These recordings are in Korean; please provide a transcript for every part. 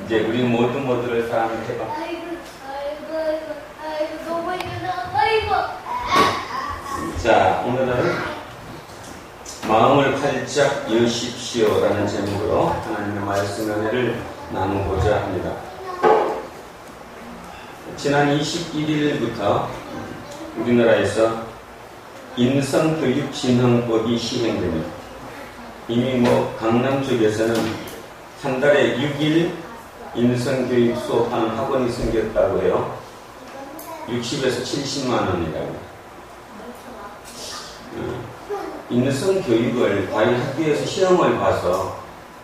이제 우리 모두를 사랑해봐. 자, 오늘은 마음을 활짝 여십시오라는 제목으로 하나님의 말씀 은혜를 나누고자 합니다. 지난 21일부터 우리나라에서 인성교육진흥법이 시행됩니다. 이미 강남 쪽에서는 한 달에 6일 인성교육 수업하는 학원이 생겼다고 해요. 60에서 70만 원이라고. 인성교육을 과연 학교에서 시험을 봐서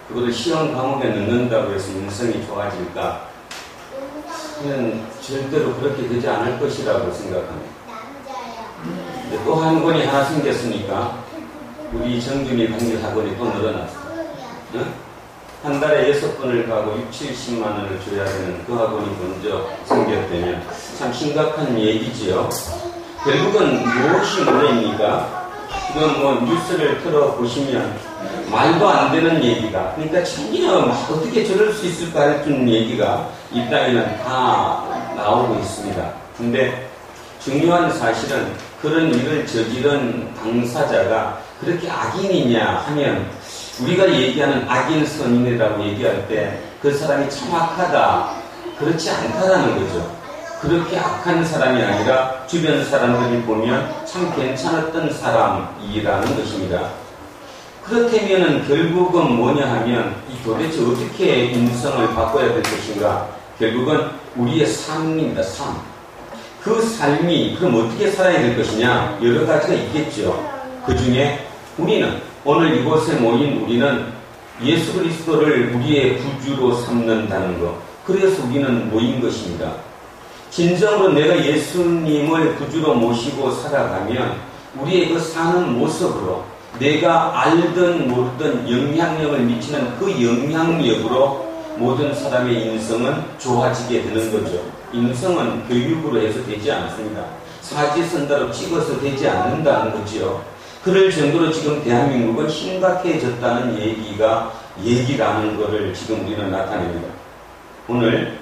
그것을 시험 과목에 넣는다고 해서 인성이 좋아질까? 저는 절대로 그렇게 되지 않을 것이라고 생각합니다. 또 한 권이 하나 생겼으니까 우리 정준이 강의 학원이 또 늘어났어요. 한 달에 6번을 가고 70만 원을 줘야 되는 그 학원이 먼저 생겼다면 참 심각한 얘기지요. 결국은 무엇이 문제입니까? 지금 뉴스를 틀어보시면 말도 안 되는 얘기가, 그러니까 전혀 어떻게 저럴 수 있을까 했던 얘기가 이 땅에는 다 나오고 있습니다. 근데 중요한 사실은 그런 일을 저지른 당사자가 그렇게 악인이냐 하면 우리가 얘기하는 악인 선인이라고 얘기할 때 그 사람이 참 악하다, 그렇지 않다라는 거죠. 그렇게 악한 사람이 아니라 주변 사람들이 보면 참 괜찮았던 사람이라는 것입니다. 그렇다면 결국은 뭐냐 하면 도대체 어떻게 인성을 바꿔야 될 것인가? 결국은 우리의 삶입니다. 삶. 그 삶이 그럼 어떻게 살아야 될 것이냐? 여러 가지가 있겠죠. 그 중에 우리는 오늘 이곳에 모인 우리는 예수 그리스도를 우리의 구주로 삼는다는 것. 그래서 우리는 모인 것입니다. 진정으로 내가 예수님을 구주로 모시고 살아가면 우리의 그 사는 모습으로 내가 알든 모르든 영향력을 미치는 그 영향력으로 모든 사람의 인성은 좋아지게 되는 거죠. 인성은 교육으로 해서 되지 않습니다. 사지선다로 찍어서 되지 않는다는 거죠. 그럴 정도로 지금 대한민국은 심각해졌다는 얘기라는 것을 지금 우리는 나타냅니다. 오늘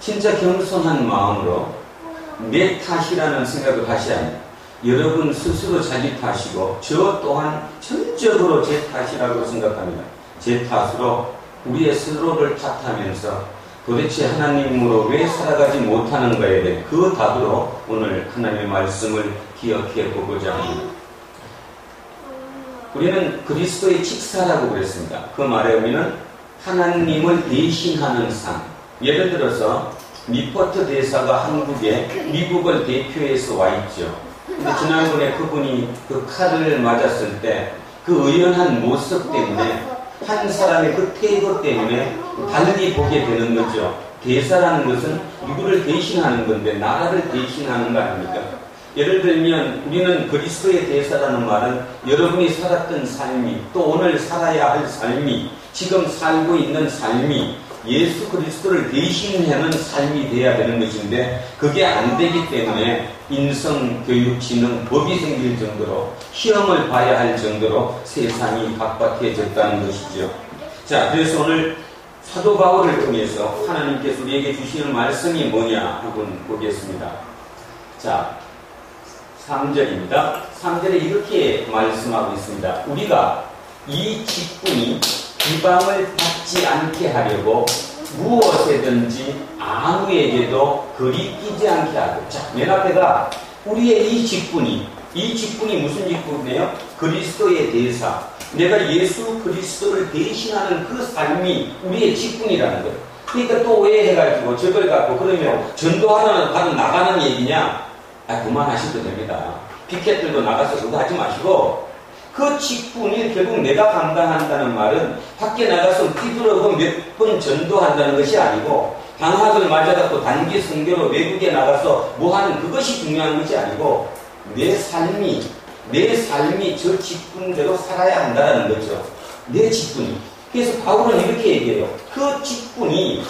진짜 겸손한 마음으로 내 탓이라는 생각을 하셔야 합니다. 여러분 스스로 자기 탓이고 저 또한 전적으로 제 탓이라고 생각합니다. 제 탓으로 우리의 스스로를 탓하면서 도대체 하나님으로 왜 살아가지 못하는가에 대해 그 답으로 오늘 하나님의 말씀을 기억해 보고자 합니다. 우리는 그리스도의 직사라고 그랬습니다. 그 말의 의미는 하나님을 대신하는 삶. 예를 들어서 미포트 대사가 한국에 미국을 대표해서 와 있죠. 근데 지난번에 그분이 그 칼을 맞았을 때 그 의연한 모습 때문에 한 사람의 그 태도 때문에 달리 보게 되는 거죠. 대사라는 것은 누구를 대신하는 건데 나라를 대신하는 거 아닙니까? 예를 들면 우리는 그리스도의 대사라는 말은 여러분이 살았던 삶이 또 오늘 살아야 할 삶이 지금 살고 있는 삶이 예수 그리스도를 대신하는 삶이 돼야 되는 것인데 그게 안 되기 때문에 인성교육진흥법이 생길 정도로 시험을 봐야 할 정도로 세상이 각박해졌다는 것이죠. 자, 그래서 오늘 사도 바울을 통해서 하나님께서 우리에게 주시는 말씀이 뭐냐 한번 보겠습니다. 자, 3절입니다. 3절에 이렇게 말씀하고 있습니다. 우리가 이 직분이 비방을 받지 않게 하려고 무엇에든지 아무에게도 거리끼지 않게 하고. 자, 맨 앞에가 우리의 이 직분이 무슨 직분이에요? 그리스도의 대사. 내가 예수 그리스도를 대신하는 그 삶이 우리의 직분이라는 거예요. 그러니까 또 왜 해가지고 저걸 갖고 그러면 전도하러 나가는 얘기냐? 그만하셔도 됩니다. 피켓들도 나가서 그거 하지 마시고 그 직분이 결국 내가 감당한다는 말은 밖에 나가서 뒤돌아서 몇 번 전도한다는 것이 아니고 방학을 맞아갖고 단기 선교로 외국에 나가서 뭐하는 그것이 중요한 것이 아니고 내 삶이 저 직분대로 살아야 한다는 거죠. 내 직분이. 그래서 바울은 이렇게 얘기해요. 그 직분이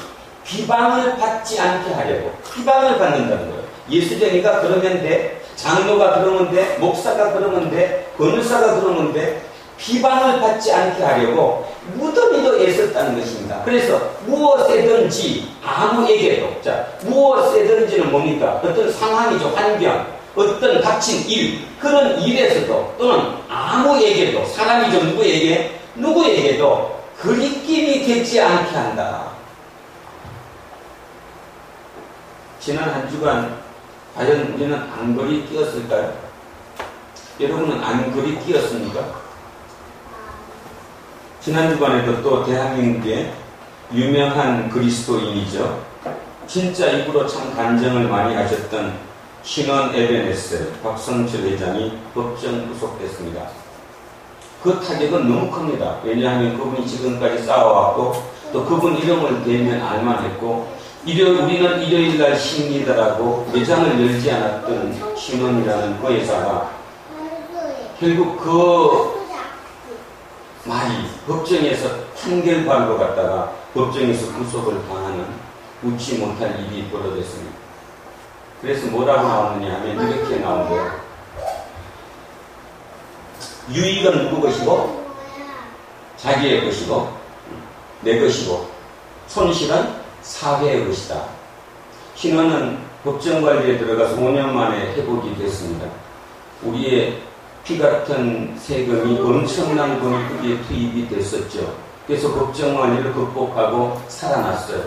비방을 받지 않게 하려고. 비방을 받는다는 거예요. 예수쟁이가 그러면 돼, 장로가 그러면 돼, 목사가 그러면 돼, 권사가 그러면 돼. 비방을 받지 않게 하려고 무더미도 애썼다는 것입니다. 그래서 무엇이든지 아무에게도, 자, 무엇이든지는 뭡니까? 어떤 상황이죠. 환경, 어떤 닥친 일, 그런 일에서도 또는 아무에게도, 사람이죠. 누구에게도 거리낌이 되지 않게 한다. 지난 한 주간 과연 우리는 안거리 끼었을까요? 여러분은 안거리 끼었습니까? 지난 주간에도 또 대한민국의 유명한 그리스도인이죠. 진짜 입으로 참 간증을 많이 하셨던 신원 에베네스 박성철 회장이 법정 구속됐습니다. 그 타격은 너무 큽니다. 왜냐하면 그분이 지금까지 싸워왔고 또 그분 이름을 대면 알만했고 우리는 일요일날 십니다라고 매장을 열지 않았던 신원이라는 그 여사가 결국 그 말이 법정에서 판결받으러 갔다가 법정에서 구속을 당하는 웃지 못할 일이 벌어졌습니다. 그래서 뭐라고 나오느냐 하면 이렇게 나오는데요. 유익은 누구 것이고 자기의 것이고 내 것이고 손실은 사회의 것이다. 신원은 법정관리에 들어가서 5년 만에 회복이 됐습니다. 우리의 피 같은 세금이 엄청난 돈이 거기에 투입이 됐었죠. 그래서 법정관리를 극복하고 살아났어요.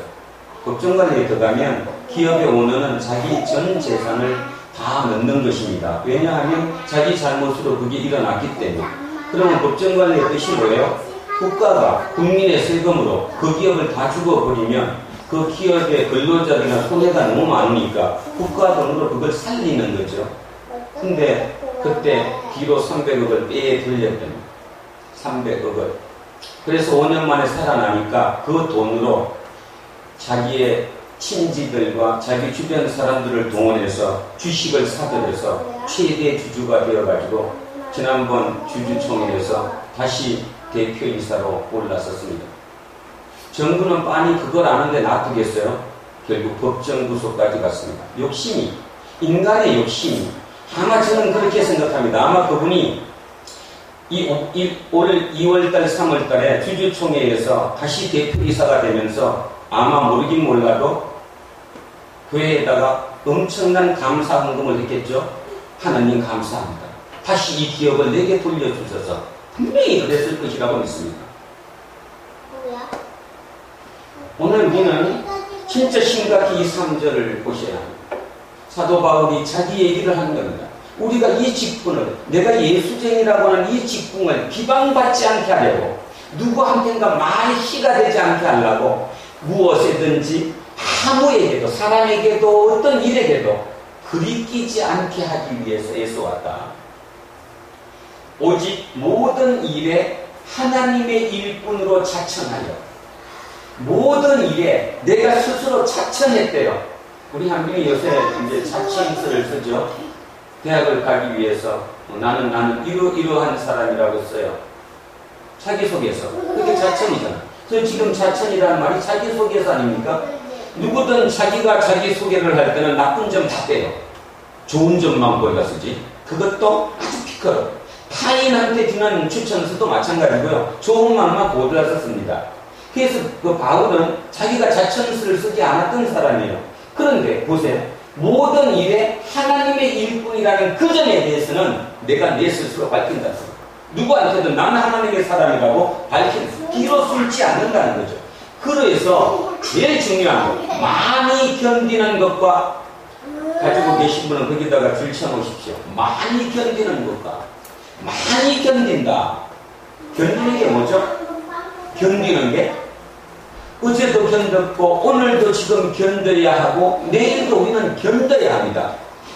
법정관리에 들어가면 기업의 오너는 자기 전 재산을 다 넣는 것입니다. 왜냐하면 자기 잘못으로 그게 일어났기 때문에. 그러면 법정관리의 뜻이 뭐예요? 국가가 국민의 세금으로 그 기업을 다 죽어버리면 그 기업의 근로자들이나 손해가 너무 많으니까 국가 돈으로 그걸 살리는 거죠. 근데 그때 뒤로 300억을 빼에 들렸더니 300억을. 그래서 5년 만에 살아나니까 그 돈으로 자기의 친지들과 자기 주변 사람들을 동원해서 주식을 사들여서 최대 주주가 되어가지고 지난번 주주총회에서 다시 대표이사로 올랐었습니다. 정부는 빤히 그걸 아는데 놔두겠어요? 결국 법정 구속까지 갔습니다. 욕심이, 인간의 욕심이. 아마 저는 그렇게 생각합니다. 아마 그분이 올 2월달, 3월달에 주주총회에서 다시 대표이사가 되면서 아마 모르긴 몰라도 교회에다가 엄청난 감사 헌금을 했겠죠. 하나님 감사합니다. 다시 이 기업을 내게 돌려주셔서 분명히 그랬을 것이라고 믿습니다. 오늘 우리는 진짜 심각히 이 3절을 보셔야 합니다. 사도 바울이 자기 얘기를 하는 겁니다. 우리가 이 직분을, 내가 예수쟁이라고 하는 이 직분을 비방받지 않게 하려고, 누구한테인가 말씨가 되지 않게 하려고 무엇이든지 아무에게도, 사람에게도 어떤 일에게도 그리끼지 않게 하기 위해서 애써왔다. 오직 모든 일에 하나님의 일꾼으로 자천하여, 모든 일에 내가 스스로 자천했대요. 우리 한민이 요새 이제 자천서를 쓰죠. 대학을 가기 위해서 나는 이러한 사람이라고 써요. 자기소개서. 그게 자천이잖아. 그래서 지금 자천이라는 말이 자기소개서 아닙니까? 누구든 자기가 자기소개를 할 때는 나쁜 점 다 빼요. 좋은 점만 보여가 쓰지. 그것도 아주 피크로. 타인한테 주는 추천서도 마찬가지고요. 좋은 말만 골라서 씁니다. 그래서 그 바울은 자기가 자천서를 쓰지 않았던 사람이에요. 그런데 보세요. 모든 일에 하나님의 일꾼이라는 그 점에 대해서는 내가 내 스스로 밝힌다. 누구한테든 나는 하나님의 사람이라고 뒤로 숨지 않는다는 거죠. 그래서 제일 중요한 거, 많이 견디는 것과, 가지고 계신 분은 거기다가 줄쳐놓으십시오. 많이 견디는 것과, 많이 견딘다. 견디는 게 뭐죠? 견디는 게 어제도 견뎠고 오늘도 지금 견뎌야 하고 내일도 우리는 견뎌야 합니다.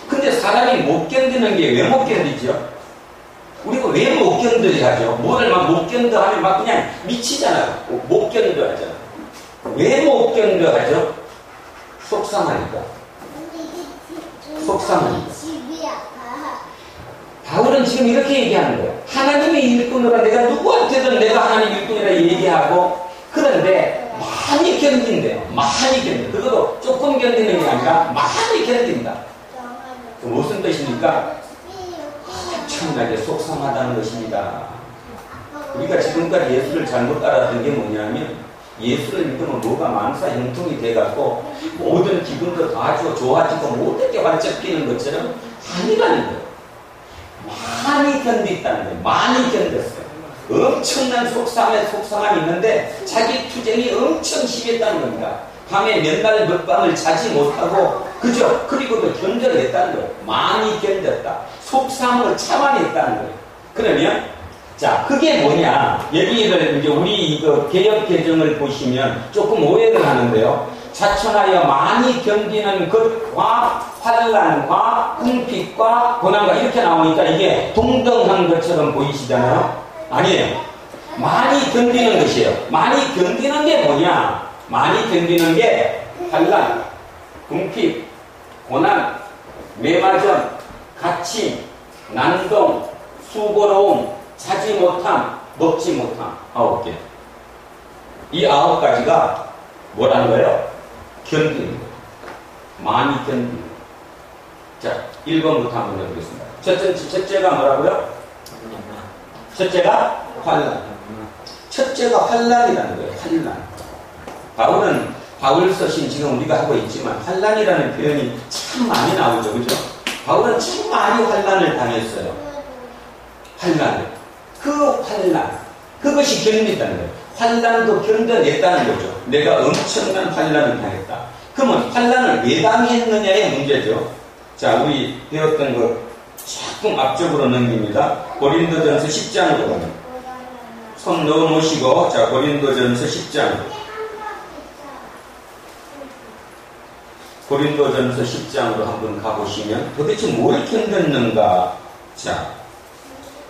근데 사람이 못 견디는 게 왜 못 견디죠? 우리가 왜 못 견뎌야 하죠? 뭐를 막 못 견뎌 하면 막 그냥 미치잖아요. 못 견뎌 하잖아. 왜 못 견뎌 하죠? 속상하니까. 속상하니까. 바울은 지금 이렇게 얘기하는 거예요. 하나님의 일꾼으로 내가 누구한테든 내가 하나님 일꾼이라 얘기하고, 그런데 많이 견딘대요. 많이 견딘다. 그것도 조금 견디는 게 아니라 많이 견딘다. 무슨 뜻입니까? 엄청나게 속상하다는 것입니다. 우리가 지금까지 예수를 잘못 알았던 게 뭐냐면 예수를 믿으면 뭐가 만사 형통이 돼갖고 모든 기분도 다 좋아지고 모든 게 완전 피는 것처럼 아니라는 거예요. 많이 견뎠다는 거예요. 많이 견뎠어요. 엄청난 속상함이 있는데 자기 투쟁이 엄청 심했다는 겁니다. 밤에 몇 날 몇 밤을 자지 못하고 그죠? 그리고도 견뎌냈다는 거예요. 많이 견뎠다. 속상함을 참아냈다는 거예요. 그러면 자, 그게 뭐냐? 여기를 이제 우리 이거 개역 개정을 보시면 조금 오해를 하는데요. 자천하여 많이 견디는 것과 환난과 궁핍과 고난과 이렇게 나오니까 이게 동등한 것처럼 보이시잖아요. 아니에요. 많이 견디는 것이에요. 많이 견디는 게 뭐냐? 많이 견디는 게 환난, 궁핍, 고난, 매맞음, 갇힘, 난동, 수고로움, 자지 못함, 먹지 못함. 9개. 이 9가지가 뭐라는 거예요? 견디는 거예요. 많이 견디는 거예요. 자, 1번부터 한번 해보겠습니다. 첫째가 뭐라고요? 첫째가 환난. 첫째가 환난이라는 거예요. 환난. 바울 서신 지금 우리가 하고 있지만 환난이라는 표현이 참 많이 나오죠. 그죠? 바울은 참 많이 환난을 당했어요. 그 환난, 그것이 견딘다는 거예요. 환난도 견뎌냈다는 거죠. 내가 엄청난 환난을 당했다. 그러면 환난을 왜 당했느냐의 문제죠. 자, 우리 배웠던 거 조금 앞쪽으로 넘깁니다. 고린도전서 10장으로 가면 손 넣어 놓으시고, 자, 고린도전서 10장. 고린도전서 10장으로 한번 가보시면 도대체 뭘 견뎠는가. 자,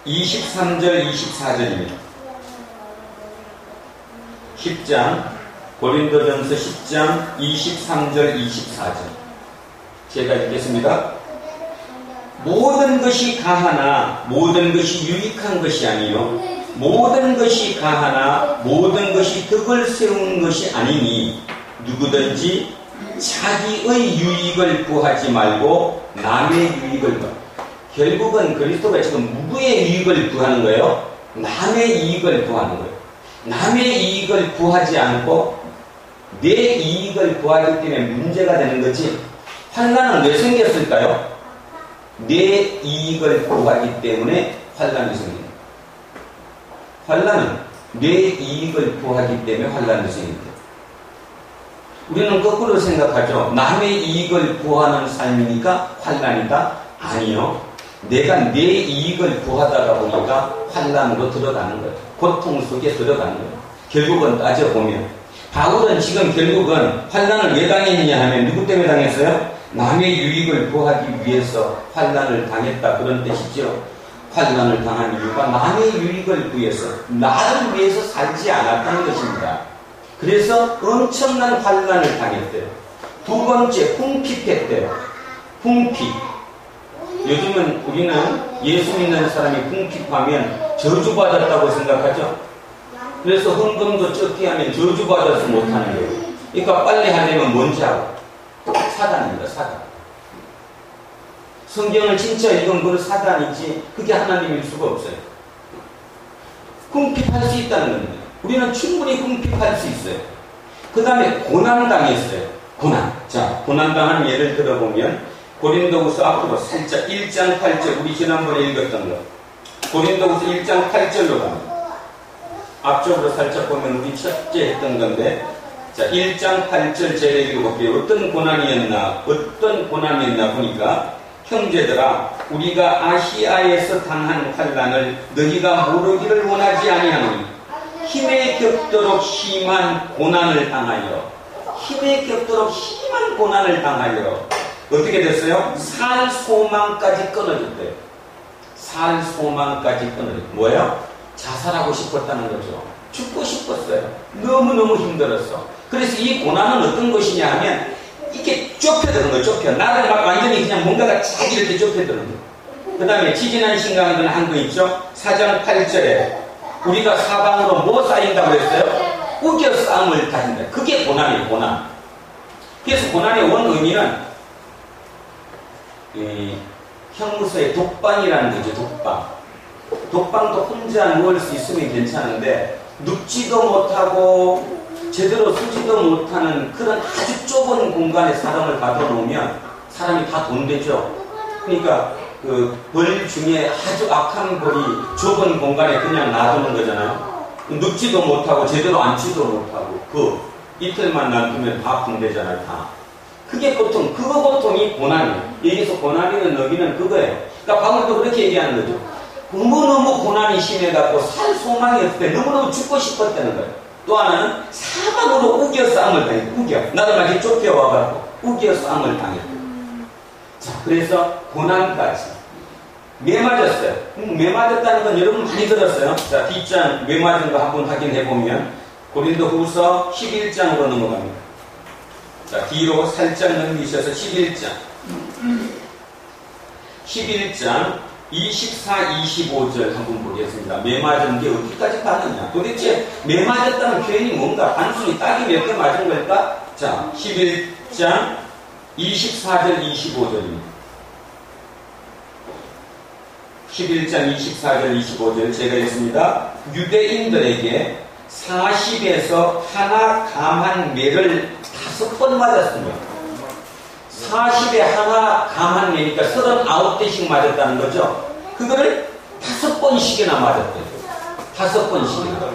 23절, 24절입니다. 10장, 고린도전서 10장, 23절, 24절. 제가 읽겠습니다. 모든 것이 가하나 모든 것이 유익한 것이 아니요 모든 것이 가하나 모든 것이 덕을 세운 것이 아니니 누구든지 자기의 유익을 구하지 말고 남의 유익을 구하라. 결국은 그리스도가 지금 누구의 유익을 구하는 거예요? 남의 이익을 구하는 거예요. 남의 이익을 구하지 않고 내 이익을 구하기 때문에 문제가 되는 거지. 환난은 왜 생겼을까요? 내 이익을 구하기 때문에 환난이 생깁니다. 환난은 내 이익을 구하기 때문에 환난이 생깁니다. 우리는 거꾸로 생각하죠. 남의 이익을 구하는 삶이니까 환난이다? 아니요. 내가 내 이익을 구하다가 보니까 환난으로 들어가는 거예요. 고통 속에 들어가는 거예요. 결국은 따져보면 바울은 지금 결국은 환난을 왜 당했느냐 하면 누구 때문에 당했어요? 남의 유익을 구하기 위해서 환난을 당했다 그런 뜻이죠. 환난을 당한 이유가 남의 유익을 위해서 나를 위해서 살지 않았다는 것입니다. 그래서 엄청난 환난을 당했대요. 두 번째 궁핍했대요. 궁핍. 요즘은 우리는 예수 믿는 사람이 궁핍하면 저주받았다고 생각하죠. 그래서 헌금도 적게 하면 저주받아서 못하는 거예요. 그러니까 빨리 하려면 뭔지 알고. 사단입니다. 사단. 성경을 진짜 읽은 건 사단이지 그게 하나님일 수가 없어요. 궁핍할 수 있다는 겁니다. 우리는 충분히 궁핍할 수 있어요. 그 다음에 고난당했어요. 고난. 자, 고난당한 예를 들어보면 고린도후서 앞으로 살짝 1장 8절 우리 지난번에 읽었던 거 고린도후서 1장 8절로 가면 앞쪽으로 살짝 보면 우리 첫째 했던 건데 자 1장 8절 제가 읽어볼게요. 어떤 고난이었나 보니까 형제들아 우리가 아시아에서 당한 환난을 너희가 모르기를 원하지 아니하노니 힘에 겹도록 심한 고난을 당하여 어떻게 됐어요? 살 소망까지 끊어졌대요. 살 소망까지 끊어졌대요. 뭐예요? 자살하고 싶었다는 거죠. 죽고 싶었어요. 너무너무 힘들었어. 그래서 이 고난은 어떤 것이냐 하면 이렇게 좁혀드는 거예요. 좁혀. 나를 막 완전히 그냥 뭔가가 쫙 이렇게 좁혀드는 거예요. 그 다음에 지진한 신강은 한 거 있죠? 4장 8절에 우리가 사방으로 뭐 쌓인다고 했어요? 우겨 싸움을 다닌다. 그게 고난이에요. 고난. 그래서 고난의 원 의미는 형무소의 독방이라는 거죠. 독방. 독방도 혼자 누울 수 있으면 괜찮은데 눕지도 못하고 제대로 서지도 못하는 그런 아주 좁은 공간에 사람을 가둬놓으면 사람이 다 돈되죠. 그러니까 그 벌 중에 아주 악한 벌이 좁은 공간에 그냥 놔두는 거잖아요. 눕지도 못하고 제대로 앉지도 못하고 그 이틀만 놔두면 다 붕대잖아요. 다. 그게 고통, 그 고통이 고난이에요. 여기서 고난이는 여기는 그거예요. 그러니까 바울도 그렇게 얘기하는 거죠. 너무너무 고난이 심해갖고 살 소망이 없을 때 너무너무 죽고 싶었다는 거예요. 또 하나는 사방으로 우겨 싸움을 당했고, 우겨. 나도 마치 쫓겨와갖고 우겨 싸움을 당했고. 자, 그래서 고난까지. 매 맞았어요. 매 맞았다는 건 여러분 많이 들었어요. 자, 뒷장 매 맞은 거 한번 확인해보면 고린도 후서 11장으로 넘어갑니다. 자, 뒤로 살짝 넘기셔서 11장. 11장 24, 25절 한번 보겠습니다. 매 맞은 게 어디까지 가느냐? 도대체 매 맞았다는 표현이 뭔가? 단순히 딱이 몇 개 맞은 걸까? 자, 11장 24절, 25절입니다. 11장 24절, 25절 제가 읽습니다. 유대인들에게 40에서 하나 감한 매를 5번 맞았습니다. 40에 하나 감한 매니까 39대씩 맞았다는 거죠. 그거를 5번씩이나 맞았대요. 5번씩이나.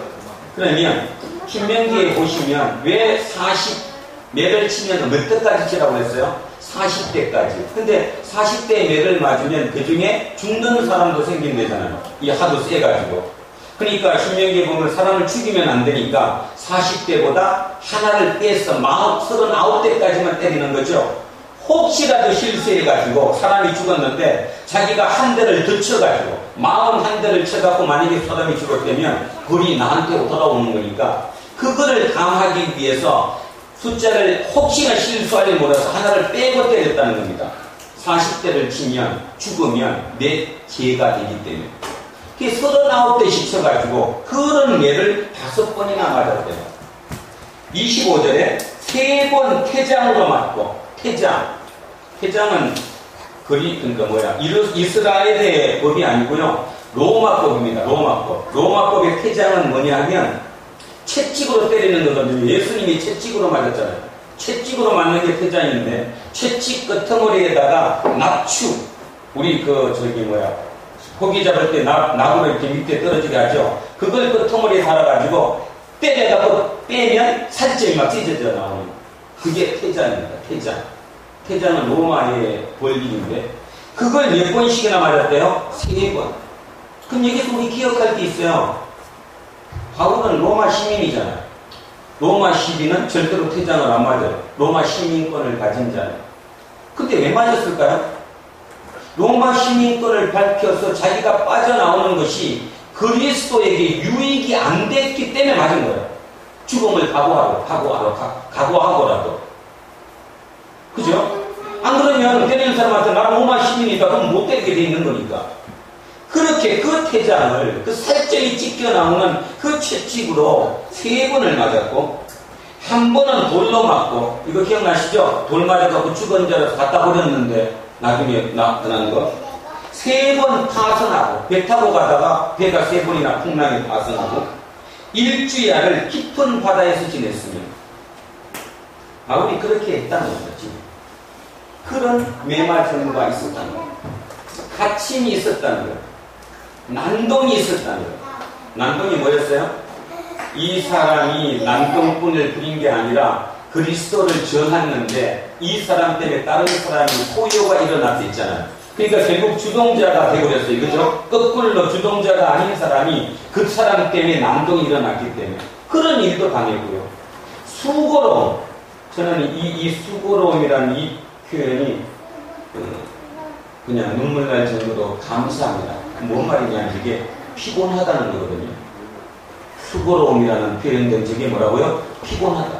그러면 신명기에 보시면 왜 40매를 치면 몇 대까지 치라고 했어요? 40대까지. 근데 40대의 매를 맞으면 그 중에 죽는 사람도 생긴대잖아요. 이 하도 세가지고. 그러니까 신명기에 보면 사람을 죽이면 안 되니까 40대보다 하나를 빼서 39대까지만 때리는 거죠. 혹시라도 실수해가지고 사람이 죽었는데 자기가 한 대를 더 쳐가지고 41대를 쳐갖고 만약에 사람이 죽었다면 벌이 나한테로 돌아오는 거니까 그거를 감하기 위해서 숫자를 혹시나 실수하려 몰라서 하나를 빼고 때렸다는 겁니다. 40대를 치면 죽으면 내 죄가 되기 때문에. 그게 39대씩 쳐가지고 그런 매를 5번이나 맞았대요. 25절에 3번 태장으로 맞고, 태장은 그러니까 뭐야? 이스라엘의 법이 아니고요. 로마법입니다. 로마법의 태장은 뭐냐 하면 채찍으로 때리는 거거든요. 예수님이 채찍으로 맞았잖아요. 채찍으로 맞는 게 태장인데 채찍 끄트머리에다가 납추, 우리 고기 잡을 때 납으로 이렇게 밑에 떨어지게 하죠. 그걸 끄트머리에 달아가지고 때려갖고 빼면 살점이 막 찢어져 나오는 그게 태장입니다. 태장은 로마의 권리인데 그걸 몇 번씩이나 맞았대요? 3번. 그럼 여기서 우리 기억할 게 있어요. 바울은 로마 시민이잖아요. 로마 시민은 절대로 태장을 안 맞아요. 로마 시민권을 가진 자예요. 근데 왜 맞았을까요? 로마 시민권을 밝혀서 자기가 빠져나오는 것이 그리스도에게 유익이 안 됐기 때문에 맞은 거예요. 죽음을 각오하고라도. 그죠? 안 그러면 때리는 사람한테 나는 로마 시민이다 그럼 못 때리게 돼 있는 거니까. 그렇게 그 태장을, 그 살점이 찢겨 나오는 그 채찍으로 3번을 맞았고, 한 번은 돌로 맞고, 이거 기억나시죠? 돌 맞아갖고 죽은 자를 갖다 버렸는데, 나중에 나타난 거. 3번 파선하고, 배 타고 가다가 배가 3번이나 풍랑에 파선하고, 일주야를 깊은 바다에서 지냈으면, 바울이 그렇게 했다는 거죠. 그런 매맞음과 있었다는 거예요. 갇힘이 있었다는 거예요. 난동이 있었다는 거예요. 난동이 뭐였어요? 이 사람이 난동꾼을 부린 게 아니라 그리스도를 전했는데 이 사람 때문에 다른 사람이 포효가 일어날 수 있잖아요. 그러니까 결국 주동자가 되어버렸어요. 그죠? 거꾸로 주동자가 아닌 사람이 그 사람 때문에 난동이 일어났기 때문에 그런 일도 당했고요. 수고로움. 저는 이 수고로움이라는 이 표현이 그냥 눈물 날 정도로 감사합니다. 뭔 말이냐, 이게 피곤하다는 거거든요. 수고로움이라는 표현된 적이 뭐라고요? 피곤하다.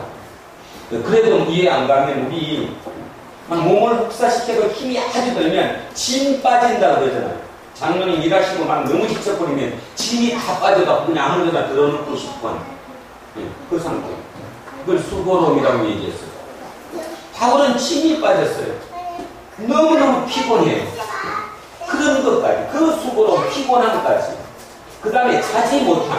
그래도 이해 안 가면 우리 막 몸을 혹사시켜도 힘이 아주 들면 진 빠진다고 그러잖아요. 장로님 일하시고 막 너무 지쳐버리면 진이 다 빠져서 그냥 아무 데나 들어놓고 싶은 그 상태. 그걸 수고로움이라고 얘기했어요. 바울은 진이 빠졌어요. 너무너무 피곤해요. 그런 것까지, 그 수고로움, 피곤함까지 그 다음에 자지 못함.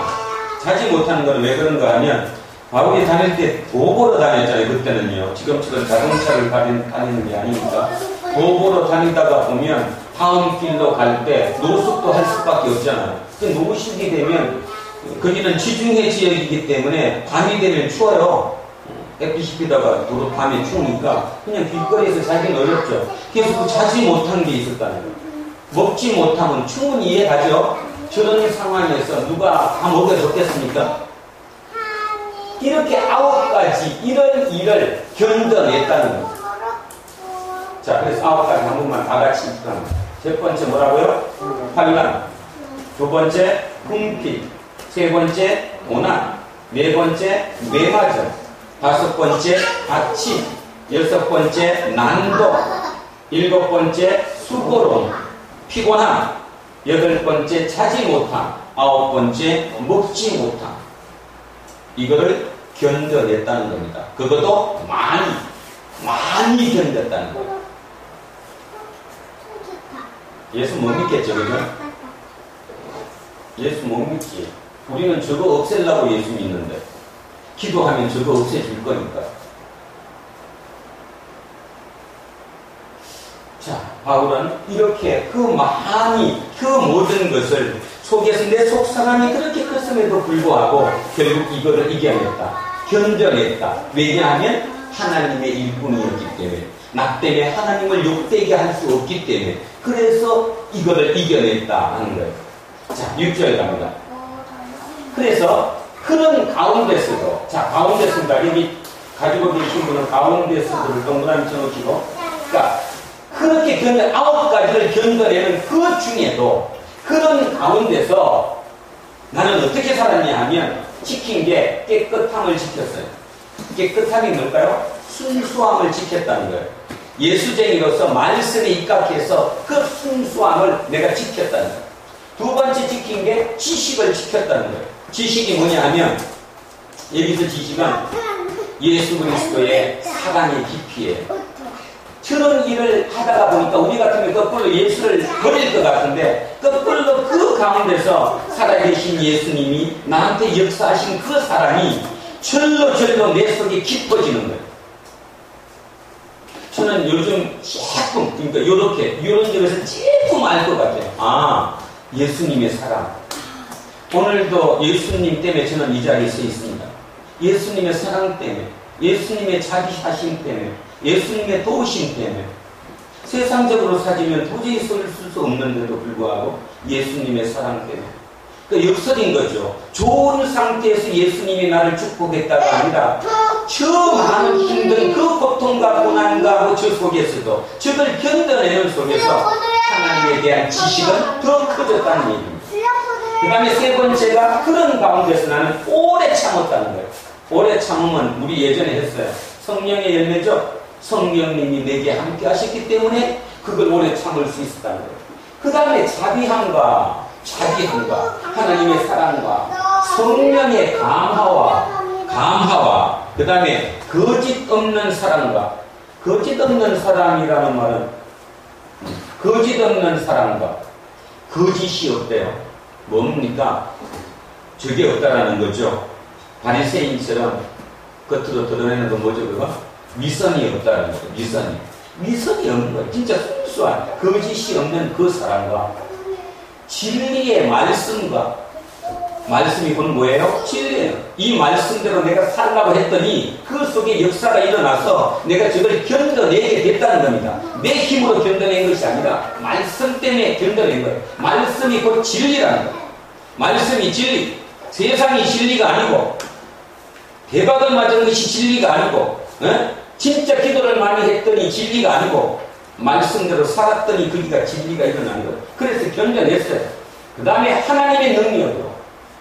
자지 못하는 건 왜 그런가 하면 바울이 다닐 때 도보로 다녔잖아요. 그때는요. 지금처럼 자동차를 다니는 게 아니니까 도보로 다니다가 보면 다음 길로 갈 때 노숙도 할 수밖에 없잖아요. 노숙이 되면 거기는 지중해 지역이기 때문에 밤이 되면 추워요. 햇빛이 비다가 도로 밤에 추우니까 그냥 길거리에서 자기는 어렵죠. 그래서 그 자지 못한 게 있었다는 거예요. 먹지 못하면 충분히 이해가죠. 저런 상황에서 누가 다 먹여줬겠습니까? 이렇게 9가지 이런 일을 견뎌냈다는 거예요. 자, 그래서 9가지 한 번만 다 같이 읽습니다. 첫 번째 뭐라고요? 환난. 두 번째 궁핍. 세 번째 고난. 네 번째 매맞음. 다섯 번째 다침. 여섯 번째 난도. 일곱 번째 수고로움. 피곤함. 여덟 번째 자지 못함. 아홉 번째 먹지 못함. 이거를 견뎌냈다는 겁니다. 그것도 많이 견뎠다는 거예요. 예수 못 믿겠죠, 그죠? 예수 못 믿지. 우리는 저거 없애려고 예수 믿는데 기도하면 저거 없애줄 거니까. 자, 바울은 이렇게 그 모든 것을 속에서 내 속사람이 그렇게 컸음에도 불구하고 결국 이거를 이겨냈다. 견뎌냈다. 왜냐하면 하나님의 일꾼이었기 때문에. 나 때문에 하나님을 욕되게 할 수 없기 때문에. 그래서 이거를 이겨냈다 하는 거예요. 자, 6절 갑니다. 그래서 그런 가운데서도, 자, 가운데서다. 여기 가지고 계신 분은 가운데서도를 동그라미 쳐놓으시고, 그러니까 그렇게 9가지를 견뎌내는 그 중에도 그런 가운데서 나는 어떻게 살았냐 하면 지킨 게 깨끗함을 지켰어요. 깨끗함이 뭘까요? 순수함을 지켰다는 거예요. 예수쟁이로서 말씀에 입각해서 그 순수함을 내가 지켰다는 거예요. 두 번째 지킨 게 지식을 지켰다는 거예요. 지식이 뭐냐 하면 여기서 지식은 예수 그리스도의 사랑의 깊이에요. 저런 일을 하다가 보니까 우리 같으면 거꾸로 예수를 버릴 것 같은데 거꾸로 그 가운데서 살아계신 예수님이 나한테 역사하신 그 사랑이 절로 내 속에 깊어지는 거예요. 저는 요즘 조금, 그러니까 이런 점에서 조금 알 것 같아요. 아, 예수님의 사랑. 오늘도 예수님 때문에 저는 이 자리에 서 있습니다. 예수님의 사랑 때문에, 예수님의 자기 사심 때문에, 예수님의 도우심 때문에. 세상적으로 사지면 도저히 쓸 수 없는데도 불구하고 예수님의 사랑 때문에. 그러니까 역설인 거죠. 좋은 상태에서 예수님이 나를 축복했다가 아니라 저 많은 힘든 그 고통과 고난과 저 속에서도 저걸 견뎌내는 속에서 하나님에 대한 지식은 더 커졌다는 얘기입니다. 그 다음에 세 번째가 그런 가운데서 나는 오래 참았다는 거예요. 오래 참으면 우리 예전에 했어요. 성령의 열매죠. 성령님이 내게 함께 하셨기 때문에 그걸 오래 참을 수 있었다는 거예요. 그 다음에 자비함과 하나님의 사랑과 성령의 감화와 그 다음에 거짓 없는 사랑과 거짓 없는 사랑이라는 말은 거짓 없는 사랑과 거짓이 없대요. 뭡니까? 저게 없다라는 거죠. 바리새인처럼 겉으로 드러내는 건 뭐죠, 그거? 미선이 없다라는 거죠. 미선이 없는 거예요. 진짜 순수한 거짓이 없는 그 사랑과 진리의 말씀과 말씀이 곧 뭐예요? 진리예요. 이 말씀대로 내가 살라고 했더니 그 속에 역사가 일어나서 내가 저걸 견뎌내게 됐다는 겁니다. 내 힘으로 견뎌낸 것이 아니라 말씀 때문에 견뎌낸 거예요. 말씀이 곧 진리라는 거예요. 말씀이 진리. 세상이 진리가 아니고 대박을 맞은 것이 진리가 아니고 진짜 기도를 많이 했더니 진리가 아니고 말씀대로 살았더니 거기가 진리가 일어나는 거예요. 그래서 견뎌냈어요. 그 다음에 하나님의 능력으로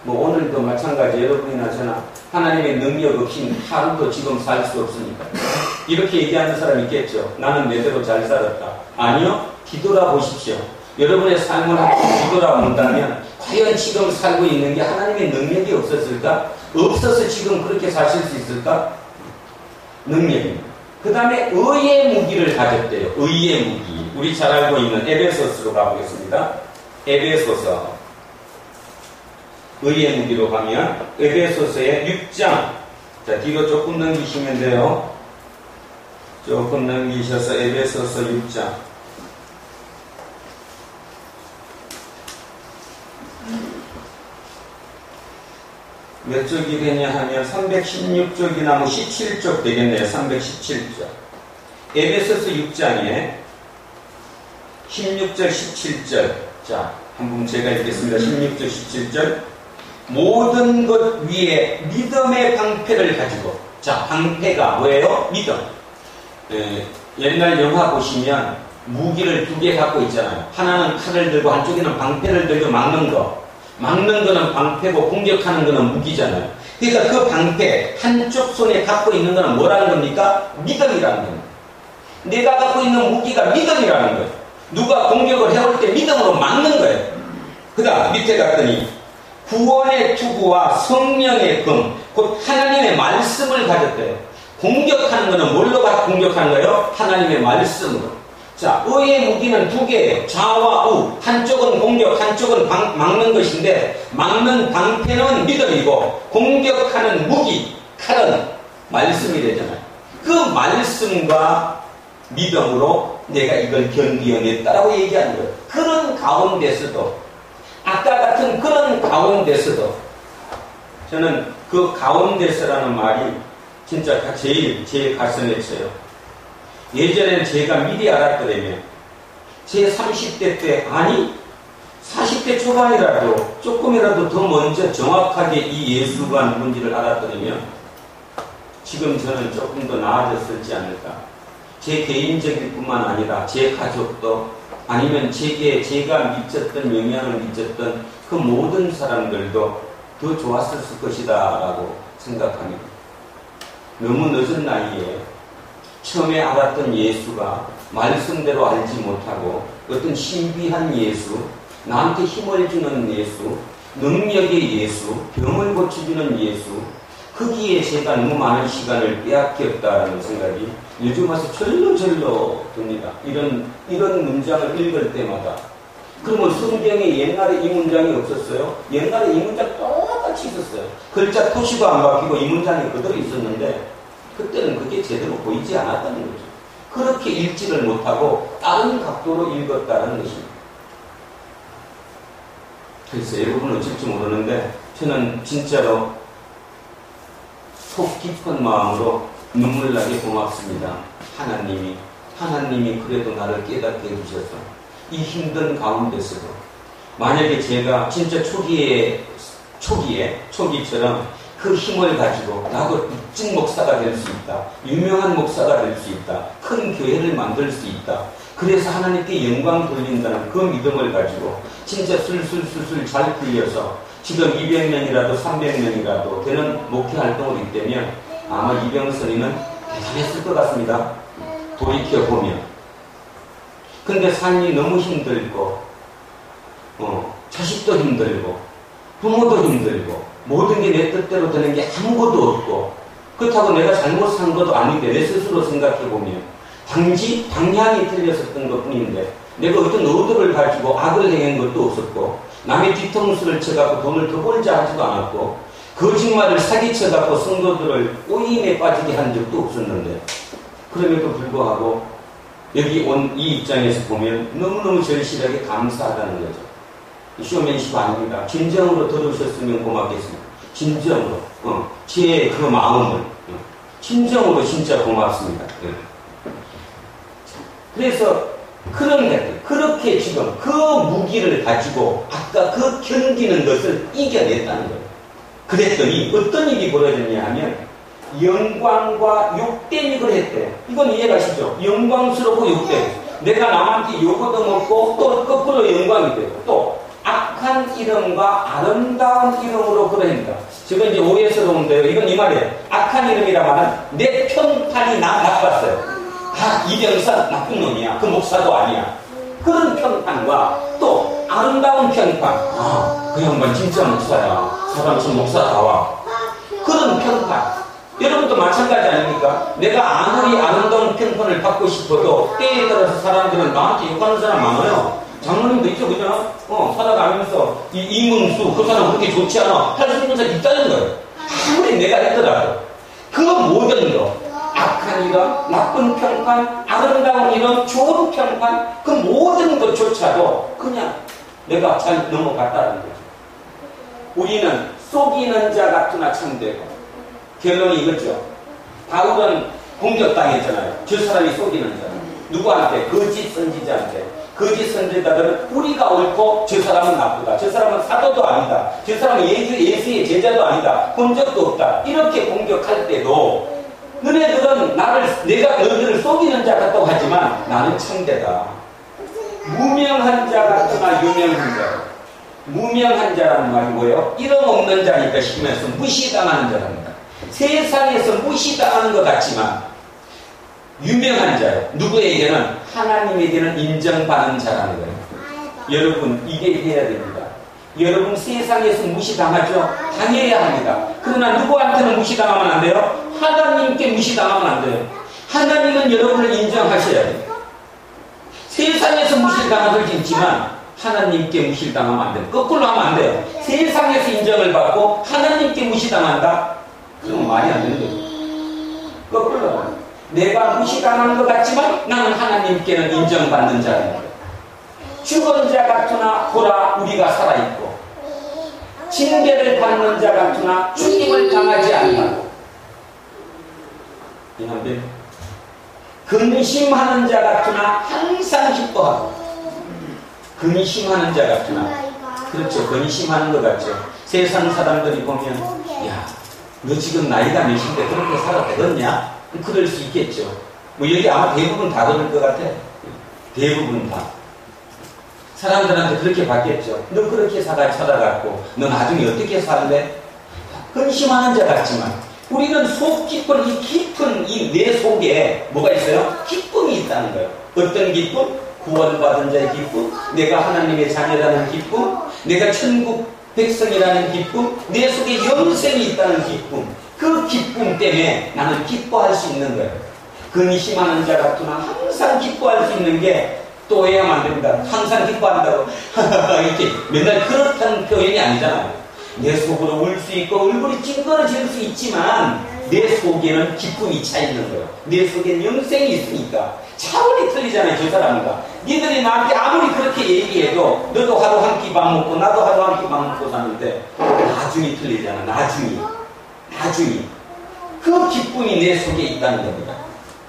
뭐 오늘도 마찬가지 여러분이나 저나 하나님의 능력 없이 하루도 지금 살 수 없으니까 이렇게 얘기하는 사람이 있겠죠. 나는 내대로 잘 살았다. 아니요. 뒤돌아 보십시오. 여러분의 삶을 한번 뒤돌아 본다면 과연 지금 살고 있는 게 하나님의 능력이 없었을까? 없어서 지금 그렇게 사실 수 있을까? 능력입니다. 그 다음에 의의 무기를 가졌대요. 의의 무기. 우리 잘 알고 있는 에베소서로 가보겠습니다. 에베소서 의의 무기로 가면 에베소서의 6장. 자, 뒤로 조금 넘기시면 돼요. 조금 넘기셔서 에베소서 6장. 몇 쪽이 되냐 하면 316쪽이나 뭐 17쪽 되겠네요. 317쪽. 에베소서 6장에 16절, 17절. 자, 한번 제가 읽겠습니다. 16절, 17절. 모든 것 위에 믿음의 방패를 가지고. 자, 방패가 뭐예요? 믿음. 옛날 영화 보시면 무기를 두 개 갖고 있잖아요. 하나는 칼을 들고 한쪽에는 방패를 들고 막는 거. 막는 거는 방패고 공격하는 거는 무기잖아요. 그러니까 그 방패 한쪽 손에 갖고 있는 거는 뭐라는 겁니까? 믿음이라는 겁니다. 내가 갖고 있는 무기가 믿음이라는 거예요. 누가 공격을 해올 때 믿음으로 막는 거예요. 그 다음 밑에 갔더니 구원의 투구와 성령의 금, 곧 하나님의 말씀을 가졌대요. 공격하는 거는 뭘로 공격하는 거예요? 하나님의 말씀으로. 자, 의의 무기는 두 개예요. 좌와 우. 한쪽은 공격, 한쪽은 막는 것인데, 막는 방패는 믿음이고 공격하는 무기, 칼은 말씀이 되잖아요. 그 말씀과 믿음으로 내가 이걸 견디어냈다라고 얘기하는 거예요. 그런 가운데서도, 아까 같은 그런 가운데서도, 저는 그 가운데서라는 말이 진짜 제일 가슴에 쳐요. 예전에는 제가 미리 알았더라면 제 30대 때, 아니 40대 초반이라도 조금이라도 더 먼저 정확하게 이 예수가 누군지를 알았더라면 지금 저는 조금 더 나아졌을지 않을까. 제 개인적일 뿐만 아니라 제 가족도, 아니면 제가 미쳤던, 영향을 미쳤던 그 모든 사람들도 더 좋았을 것이다 라고 생각합니다. 너무 늦은 나이에 처음에 알았던 예수가 말씀대로 알지 못하고 어떤 신비한 예수, 나한테 힘을 주는 예수, 능력의 예수, 병을 고쳐주는 예수, 거기에 제가 너무 많은 시간을 빼앗겼다는 생각이 요즘 와서 절로 듭니다. 이런 문장을 읽을 때마다. 그러면 성경에 옛날에 이 문장이 없었어요? 옛날에 이 문장 똑같이 있었어요. 글자 토시가 안 바뀌고 이 문장이 그대로 있었는데 그때는 그게 제대로 보이지 않았다는 거죠. 그렇게 읽지를 못하고 다른 각도로 읽었다는 것입니다. 그래서 여러분은 어쩔지 모르는데 저는 진짜로 속 깊은 마음으로 눈물 나게 고맙습니다. 하나님이 그래도 나를 깨닫게 해주셔서 이 힘든 가운데서도, 만약에 제가 진짜 초기처럼 그 힘을 가지고 나도 멋진 목사가 될 수 있다, 유명한 목사가 될 수 있다, 큰 교회를 만들 수 있다, 그래서 하나님께 영광 돌린다는 그 믿음을 가지고 진짜 술술 잘 풀려서 지금 200명이라도 300명이라도 되는 목회 활동을 있다면 아마 이병선이는 대단했을 것 같습니다. 돌이켜보면. 근데 삶이 너무 힘들고 자식도 힘들고 부모도 힘들고 모든 게 내 뜻대로 되는 게 아무것도 없고, 그렇다고 내가 잘못 산 것도 아닌데 내 스스로 생각해보면 단지 방향이 틀렸었던 것 뿐인데 내가 어떤 의도를 가지고 악을 행한 것도 없었고, 남의 뒤통수를 쳐갖고 돈을 더 벌자 하지도 않았고, 거짓말을 사기쳐갖고 성도들을 오인에 빠지게 한 적도 없었는데, 그럼에도 불구하고 여기 온 이 입장에서 보면 너무너무 절실하게 감사하다는 거죠. 쇼맨십 아닙니다. 진정으로 들으셨으면 고맙겠습니다. 진정으로 제 그 마음을 진정으로 진짜 고맙습니다. 그래서 그렇게 지금 그 무기를 가지고 아까 그 견디는 것을 이겨냈다는 거예요. 그랬더니 어떤 일이 벌어졌냐 하면 영광과 욕됨이걸 했대요. 이건 이해가시죠? 영광스럽고 욕됨. 내가 남한테 욕도 먹고 또 거꾸로 영광이 되고, 또 악한 이름과 아름다운 이름으로 그러합니다. 제가 이제 오해스러운데요. 이건 이 말이에요. 악한 이름이라 말은 내 평판이 나 나빴어요. 이병선 나쁜 놈이야. 그 목사도 아니야. 그런 평판과 또 아름다운 평판. 그 양반 진짜 목사야. 사람 참 목사다워. 그런 평판. 여러분도 마찬가지 아닙니까? 내가 아무리 아름다운 평판을 받고 싶어도 때에 따라서 사람들은 나한테 욕하는 사람 많아요. 장로님도 있죠, 그죠? 살아가면서 이문수 그 사람 그렇게 좋지 않아 할 수 있는 사람이 있다는 거예요. 아무리 내가 했더라도 그 모든 거, 악한 이런, 나쁜 평판, 아름다운 이런, 좋은 평판, 그 모든 것조차도 그냥 내가 잘 넘어갔다는 거죠. 우리는 속이는 자 같으나 참되고, 결론이 이거죠. 바울은 공격당했잖아요. 저 사람이 속이는 자. 누구한테? 거짓 선지자한테. 거짓 선지자들은 우리가 옳고 저 사람은 나쁘다. 저 사람은 사도도 아니다. 저 사람은 예수의 제자도 아니다. 본 적도 없다. 이렇게 공격할 때도 너네들은 내가 너희들을 속이는 자 같다고 하지만 나는 참되다. 무명한 자 같으나 유명한 자. 무명한 자라는 말이 뭐예요? 이름 없는 자니까 시키면서 무시당하는 자랍니다. 세상에서 무시당하는 것 같지만 유명한 자예요. 누구에게는? 하나님에게는 인정받는 자라는 거예요. 여러분 이게 해야 됩니다. 여러분 세상에서 무시당하죠? 당해야 합니다. 그러나 누구한테는 무시당하면 안 돼요? 하나님께 무시당하면 안 돼요. 하나님은 여러분을 인정하셔야 돼요. 세상에서 무시당할 수 있지만 하나님께 무시당하면 안 돼요. 거꾸로 하면 안 돼요. 세상에서 인정을 받고 하나님께 무시당한다? 그럼 말이 안 되는 거예요. 거꾸로 하면 내가 무시당하는 것 같지만 나는 하나님께는 인정받는 자라는 거예요. 죽은 자 같으나 보라 우리가 살아있고 징계를 받는 자 같으나 죽임을 당하지 않는다고. 이한데 근심하는 자 같으나 항상 기뻐하고. 근심하는 자 같으나, 그렇죠, 근심하는 것 같죠. 세상 사람들이 보면 야, 너 지금 나이가 몇인데 그렇게 살아도 되겠냐? 그럴 수 있겠죠. 뭐 여기 아마 대부분 다 그럴 것 같아. 대부분 다. 사람들한테 그렇게 받겠죠. 너 그렇게 살아갔고 너 나중에 어떻게 살래? 근심하는 자 같지만 우리는 속 깊은 이 깊은 이 내 속에 뭐가 있어요? 기쁨이 있다는 거예요. 어떤 기쁨? 구원받은 자의 기쁨, 내가 하나님의 자녀라는 기쁨, 내가 천국 백성이라는 기쁨, 내 속에 영생이 있다는 기쁨, 그 기쁨 때문에 나는 기뻐할 수 있는 거예요. 근심하는 자 같으나 항상 기뻐할 수 있는 게 또 해야만 안 됩니다. 항상 기뻐한다고 이렇게 맨날 그렇다는 표현이 아니잖아요. 내 속으로 울 수 있고 얼굴이 찡그러질 수 있지만 내 속에는 기쁨이 차 있는 거예요. 내 속에는 영생이 있으니까. 차원이 틀리잖아요. 저 사람과 니들이 나한테 아무리 그렇게 얘기해도 너도 하루 한 끼 밥 먹고 나도 하루 한 끼 밥 먹고 사는데 나중이 틀리잖아. 나중이 그 기쁨이 내 속에 있다는 겁니다.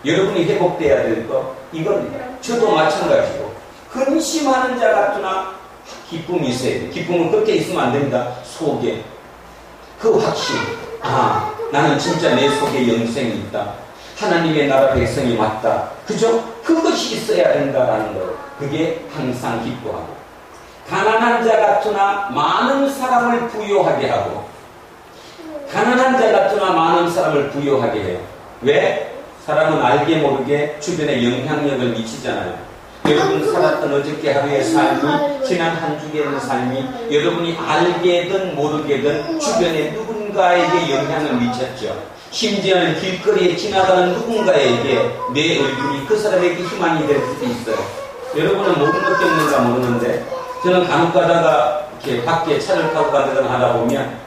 여러분이 회복돼야 될 거 이겁니다. 저도 마찬가지고 근심하는 자 같으나 기쁨이 있어야 돼요. 기쁨은 그렇게 있으면 안 됩니다. 속에 그 확신, 나는 진짜 내 속에 영생이 있다. 하나님의 나라 백성이 맞다. 그죠? 그것이 있어야 된다라는 거예요. 그게 항상 기뻐하고. 가난한 자 같으나 많은 사람을 부유하게 하고. 가난한 자 같으나 많은 사람을 부유하게 해요. 왜? 사람은 알게 모르게 주변에 영향력을 미치잖아요. 여러분 살았던 어저께 하루의 삶이, 지난 한 주간의 삶이 여러분이 알게든 모르게든 주변에 누군가에게 영향을 미쳤죠. 심지어는 길거리에 지나가는 누군가에게 내 얼굴이 그 사람에게 희망이 될 수도 있어요. 여러분은 못 느꼈는가 모르는데 저는 간혹 가다가 이렇게 밖에 차를 타고 가다가 하다 보면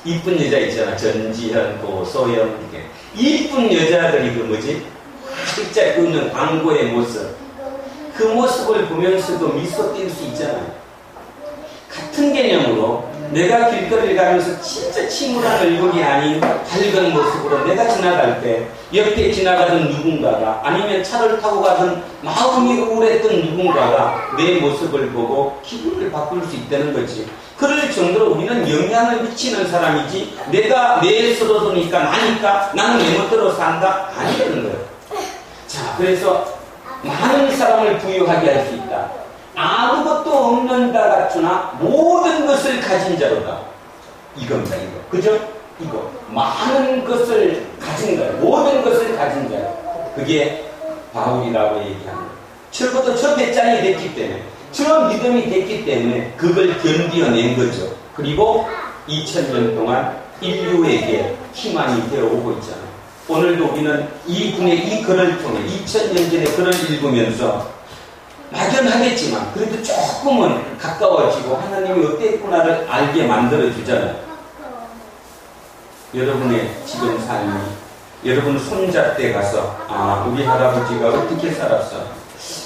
이쁜 여자 있잖아. 전지현, 고소영 이렇게 이쁜 여자들이 그 뭐지? 진짜 입는 광고의 모습, 그 모습을 보면서도 미소 띌 수 있잖아요. 같은 개념으로 내가 길거리를 가면서 진짜 침울한 얼굴이 아닌 밝은 모습으로 내가 지나갈 때 옆에 지나가던 누군가가 아니면 차를 타고 가던 마음이 우울했던 누군가가 내 모습을 보고 기분을 바꿀 수 있다는 거지. 그럴 정도로 우리는 영향을 미치는 사람이지 내가 내 스스로니까 나니까 나는 내 멋대로 산다? 아니라는 거예요. 자, 그래서 많은 사람을 부유하게 할 수 있다. 아무것도 없는 자 같으나 모든 것을 가진 자로다. 이겁니다, 이거. 그죠? 이거. 많은 것을 가진 자요. 모든 것을 가진 자요. 그게 바울이라고 얘기합니다. 적어도 저 배짱이 됐기 때문에, 저 믿음이 됐기 때문에 그걸 견디어낸 거죠. 그리고 2000년 동안 인류에게 희망이 되어오고 있잖아요. 오늘도 우리는 이분의 이 글을 통해 2000년 전의 글을 읽으면서 막연하겠지만 그래도 조금은 가까워지고 하나님이 어땠구나를 알게 만들어 주잖아요. 여러분의 지금 삶이 여러분 손잡대 가서 우리 할아버지가 어떻게 살았어?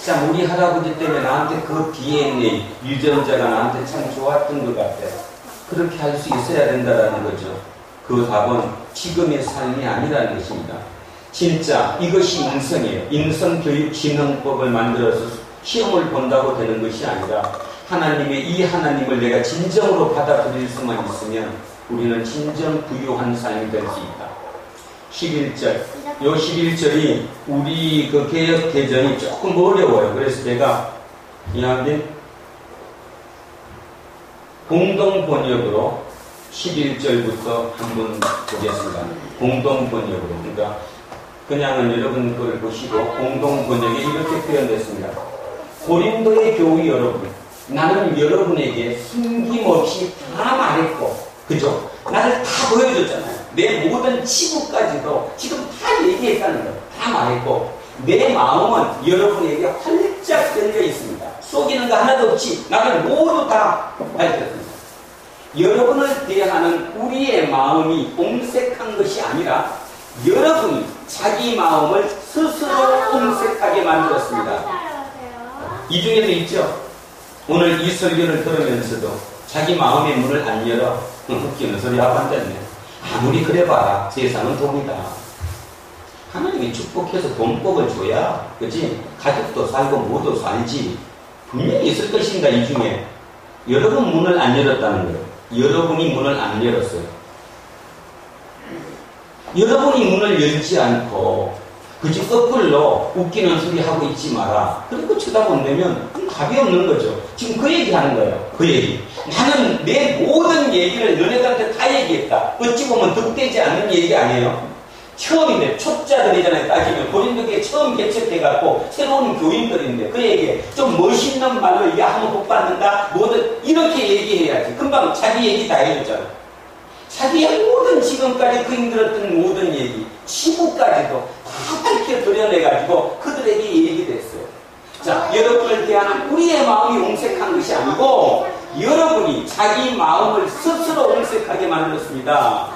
참 우리 할아버지 때문에 나한테 그 DNA 유전자가 나한테 참 좋았던 것 같아. 그렇게 할 수 있어야 된다는 거죠. 그 답은 지금의 삶이 아니라는 것입니다. 진짜 이것이 인성이에요. 인성교육진흥법을 만들어서 시험을 본다고 되는 것이 아니라 하나님의 이 하나님을 내가 진정으로 받아들일 수만 있으면 우리는 진정 부유한 삶이 될 수 있다. 11절. 요 11절이 우리 그 개혁 개정이 조금 어려워요. 그래서 제가 이야기 공동 번역으로 11절부터 한번 보겠습니다. 공동 번역으로. 그러니까 그냥은 여러분 걸 보시고 공동 번역에 이렇게 표현됐습니다. 고린도의 교회 여러분, 나는 여러분에게 숨김없이 다 말했고, 그죠? 나를 다 보여줬잖아요. 내 모든 치부까지도 지금 다 얘기했다는 거예요. 다 말했고, 내 마음은 여러분에게 활짝 열려 있습니다. 속이는 거 하나도 없이 나를 모두 다 밝혔습니다. 여러분을 대하는 우리의 마음이 옹색한 것이 아니라 여러분이 자기 마음을 스스로 옹색하게 만들었습니다. 이 중에도 있죠. 오늘 이 설교를 들으면서도 자기 마음의 문을 안 열어. 웃기는 소리 하고 앉았네. 아무리 그래봐라. 세상은 돈이다. 하나님이 축복해서 돈복을 줘야, 그치? 가족도 살고 뭐도 살지. 분명히 있을 것입니다. 이 중에. 여러분 문을 안 열었다는 거예요. 여러분이 문을 안 열었어요. 여러분이 문을 열지 않고 그저 거꾸로 웃기는 소리 하고 있지 마라. 그리고 쳐다본다면 답이 없는 거죠. 지금 그 얘기 하는 거예요. 그 얘기. 나는 내 모든 얘기를 너네들한테 다 얘기했다. 어찌 보면 득되지 않는 얘기 아니에요. 처음인데 초짜들이잖아요. 따지면 고린도교회 처음 개척해갖고 새로운 교인들인데 그 얘기에 좀 멋있는 말로 야 한번 복 받는다 뭐든 이렇게 얘기해야지. 금방 자기 얘기 다 해줬잖아. 자기의 모든 지금까지 그 힘들었던 모든 얘기 치부까지도 다 밝혀 드러내가지고 그들에게 얘기됐어요. 자, 여러분을 대하는 우리의 마음이 옹색한 것이 아니고 여러분이 자기 마음을 스스로 옹색하게 만들었습니다.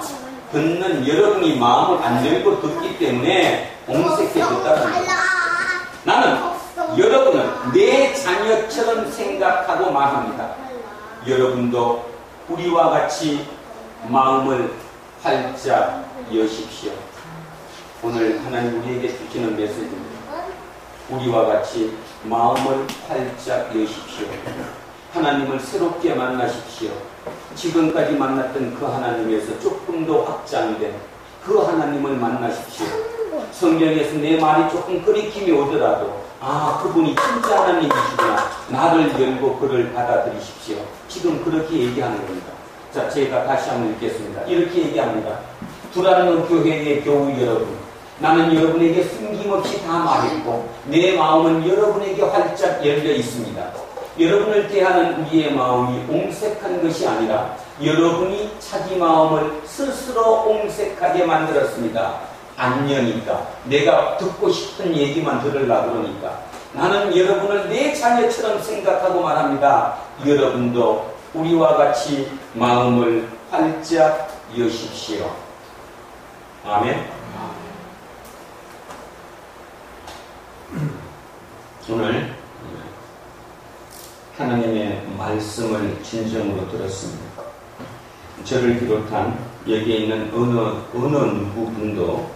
듣는 여러분이 마음을 안 열고 듣기 때문에 옹색해졌다는 거예요. 나는 여러분을 내 자녀처럼 생각하고 말합니다. 여러분도 우리와 같이 마음을 활짝 여십시오. 오늘 하나님 우리에게 주시는 메시지입니다. 우리와 같이 마음을 활짝 여십시오. 하나님을 새롭게 만나십시오. 지금까지 만났던 그 하나님에서 조금 더 확장된 그 하나님을 만나십시오. 성경에서 내 말이 조금 거리낌이 오더라도 그분이 진짜 하나님이시구나. 나를 열고 그를 받아들이십시오. 지금 그렇게 얘기하는 겁니다. 자, 제가 다시 한번 읽겠습니다. 이렇게 얘기합니다. 두란노 교회의 교우 여러분, 나는 여러분에게 숨김없이 다 말했고 내 마음은 여러분에게 활짝 열려 있습니다. 여러분을 대하는 우리의 마음이 옹색한 것이 아니라 여러분이 자기 마음을 스스로 옹색하게 만들었습니다. 안 여니까 내가 듣고 싶은 얘기만 들으려고 그러니까 나는 여러분을 내 자녀처럼 생각하고 말합니다. 여러분도 우리와 같이 마음을 활짝 여십시오. 아멘. 오늘 하나님의 말씀을 진정으로 들었습니다. 저를 비롯한 여기에 있는 어느 누구분도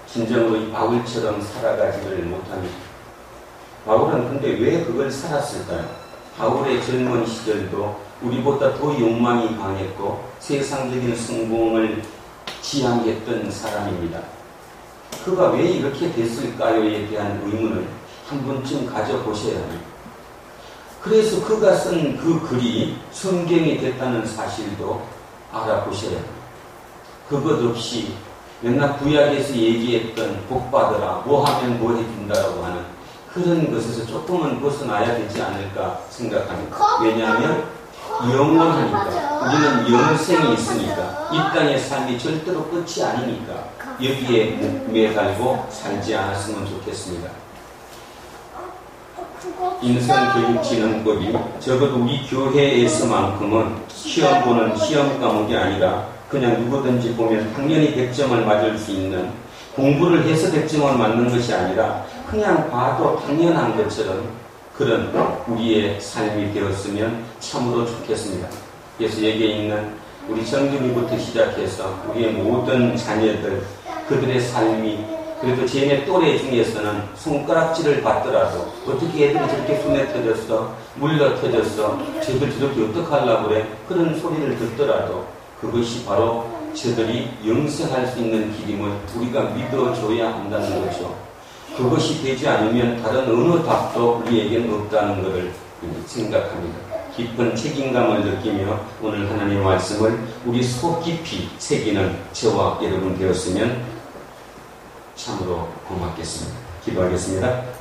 진정으로 이 바울처럼 살아가지를 못합니다. 바울은 근데 왜 그걸 살았을까요? 바울의 젊은 시절도 우리보다 더 욕망이 강했고 세상적인 성공을 지향했던 사람입니다. 그가 왜 이렇게 됐을까요에 대한 의문을 한 번쯤 가져보셔야 합니다. 그래서 그가 쓴 그 글이 성경이 됐다는 사실도 알아보셔야 합니다. 그것 없이 맨날 구약에서 얘기했던 복 받으라, 뭐 하면 뭐 해준다라고 하는 그런 것에서 조금은 벗어나야 되지 않을까 생각합니다. 왜냐하면 영원하니까, 우리는 영생이 있으니까, 이 땅의 삶이 절대로 끝이 아니니까 여기에 매달고 살지 않았으면 좋겠습니다. 인성교육진흥법이 적어도 우리 교회에서만큼은 시험 보는 시험 과목이 아니라 그냥 누구든지 보면 당연히 100점을 맞을 수 있는, 공부를 해서 100점을 맞는 것이 아니라 그냥 봐도 당연한 것처럼 그런 우리의 삶이 되었으면 참으로 좋겠습니다. 그래서 여기에 있는 우리 정준이부터 시작해서 우리의 모든 자녀들, 그들의 삶이 그래도 쟤네 또래 중에서는 손가락질을 받더라도 어떻게 애들이 저렇게 손에 터졌어, 물러 터졌어, 쟤들 저렇게 어떡하려고 그래, 그런 소리를 듣더라도 그것이 바로 저들이 영생할 수 있는 길임을 우리가 믿어줘야 한다는 거죠. 그것이 되지 않으면 다른 어느 답도 우리에게는 없다는 것을 생각합니다. 깊은 책임감을 느끼며 오늘 하나님의 말씀을 우리 속 깊이 새기는 저와 여러분 되었으면 참으로 고맙겠습니다. 기도하겠습니다.